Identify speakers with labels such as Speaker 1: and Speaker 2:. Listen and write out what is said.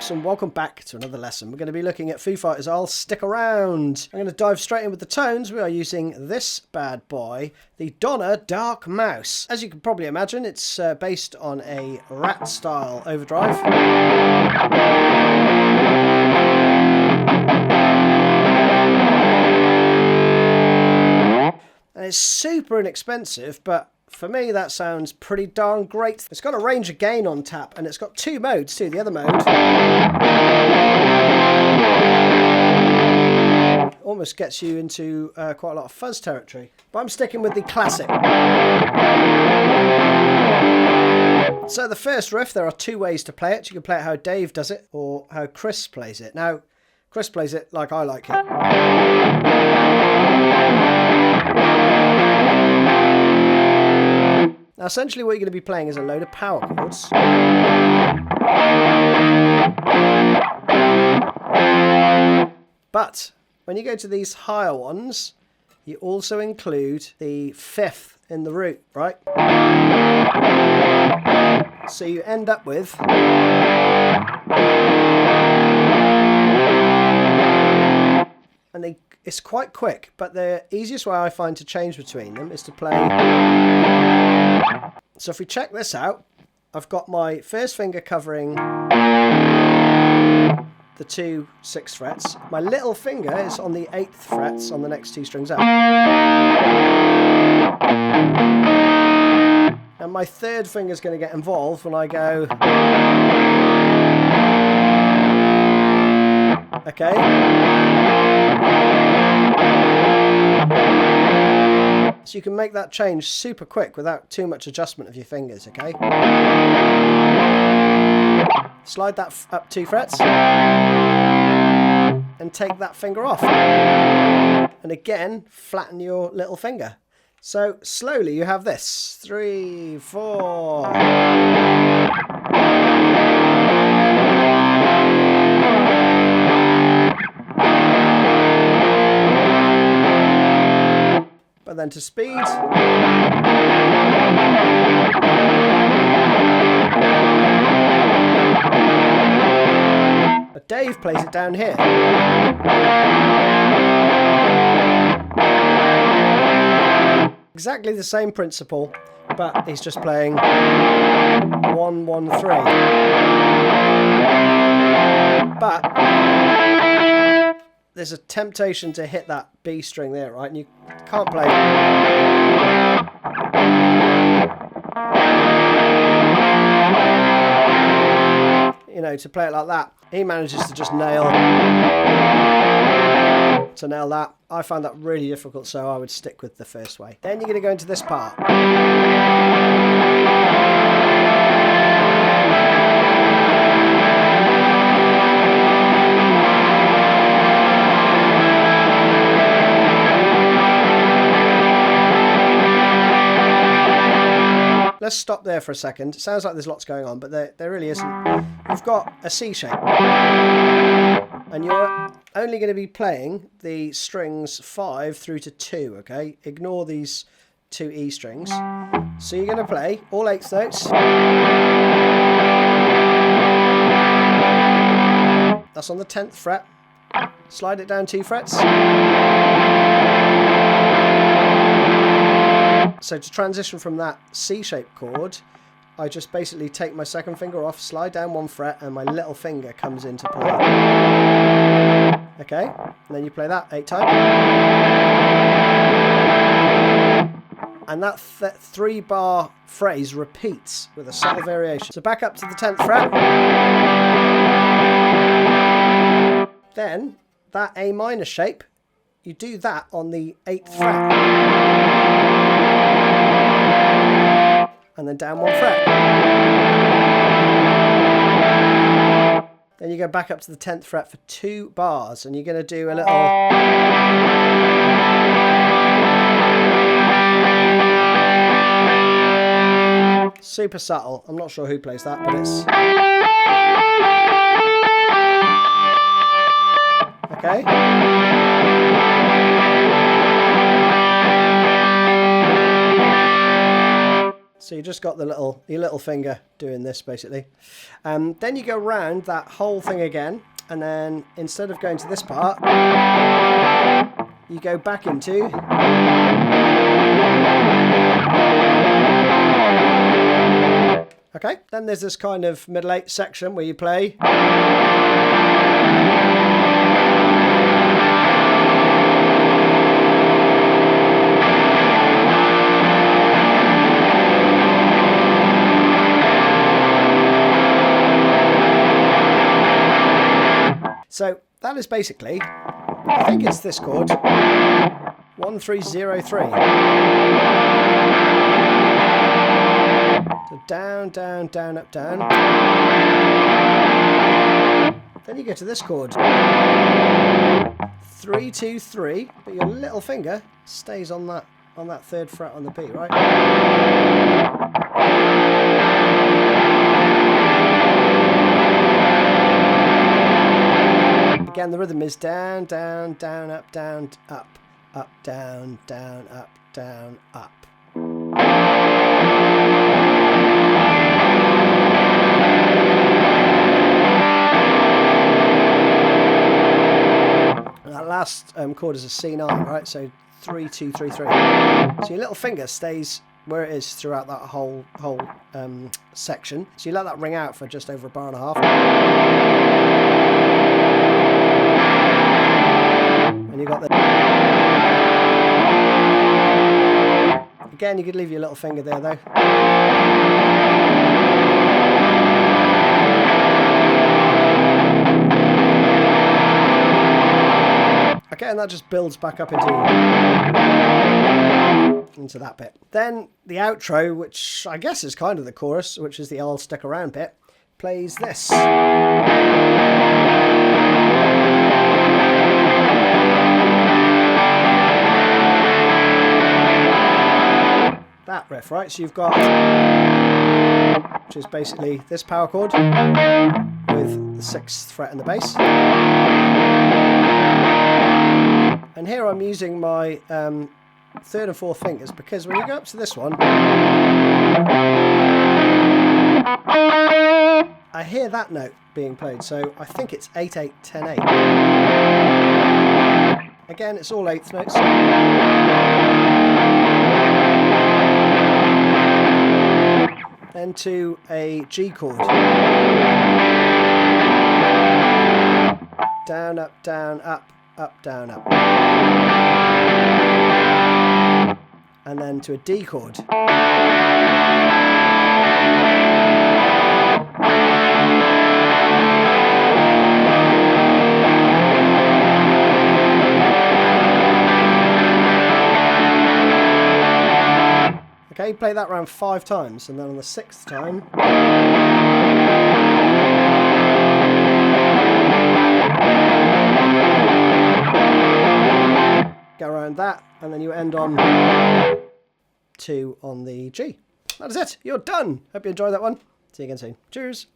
Speaker 1: folks, and welcome back to another lesson. We're going to be looking at Foo Fighters' I'll Stick Around. I'm going to dive straight in with the tones. We are using this bad boy, the Donna Dark Mouse. As you can probably imagine, it's based on a rat-style overdrive. And it's super inexpensive, but for me, that sounds pretty darn great. It's got a range of gain on tap, and it's got two modes too. The other mode almost gets you into quite a lot of fuzz territory. But I'm sticking with the classic. So the first riff, there are two ways to play it. You can play it how Dave does it, or how Chris plays it. Now, Chris plays it like I like it. Now essentially what you're going to be playing is a load of power chords. But when you go to these higher ones, you also include the fifth in the root, right? So you end up with... And it's quite quick, but the easiest way I find to change between them is to play... So if we check this out, I've got my first finger covering the two 6th frets. My little finger is on the 8th frets on the next two strings up. And my third finger is going to get involved when I go... Okay. So you can make that change super quick without too much adjustment of your fingers, okay? Slide that up 2 frets and take that finger off. And again, flatten your little finger. So slowly you have this. 3, 4... But then to speed. But Dave plays it down here. Exactly the same principle, but he's just playing 1, 1, 3. But there's a temptation to hit that B string there, right? And you can't play. You know, to play it like that. He manages to just nail that. I found that really difficult, so I would stick with the first way. Then you're going to go into this part. Let's stop there for a second. It sounds like there's lots going on, but there really isn't. You've got a C shape. And you're only going to be playing the strings 5 through to 2, okay? Ignore these 2 E strings. So you're going to play all 8th notes. That's on the 10th fret. Slide it down 2 frets. So to transition from that C-shaped chord, I just basically take my second finger off, slide down 1 fret, and my little finger comes into play. Okay, and then you play that 8 times. And that 3-bar phrase repeats with a subtle variation. So back up to the 10th fret. Then, that A minor shape, you do that on the 8th fret. And then down 1 fret. Then you go back up to the 10th fret for 2 bars, and you're going to do a little... Super subtle. I'm not sure who plays that, but it's... Okay. So you just got the your little finger doing this basically. Then you go round that whole thing again, and then instead of going to this part, you go back into okay. Then there's this kind of middle eight section where you play. So that is basically, I think it's this chord, 1303. So down, down, down, up, down. Then you go to this chord, 323, but your little finger stays on that third fret on the beat, right? Again, the rhythm is down, down, down, up, down, up, up, down, down, up, down, up. And that last chord is a C9, right? So 3, 2, 3, 3. So your little finger stays where it is throughout that whole section. So you let that ring out for just over a bar and a half. And you got the... Again, you could leave your little finger there though. Okay, and that just builds back up into that bit. Then the outro, which I guess is kind of the chorus, which is the I'll stick around bit, plays this. That riff, right? So you've got, which is basically this power chord with the 6th fret and the bass. And here I'm using my 3rd and 4th fingers, because when you go up to this one, I hear that note being played, so I think it's 8, 8, 10, 8. Again, it's all 8th notes. Then to a G chord. Down, up, down, up, up, down, up. And then to a D chord. Okay, play that around 5 times, and then on the 6th time, go around that, and then you end on 2 on the G. That is it. You're done. Hope you enjoyed that one. See you again soon. Cheers.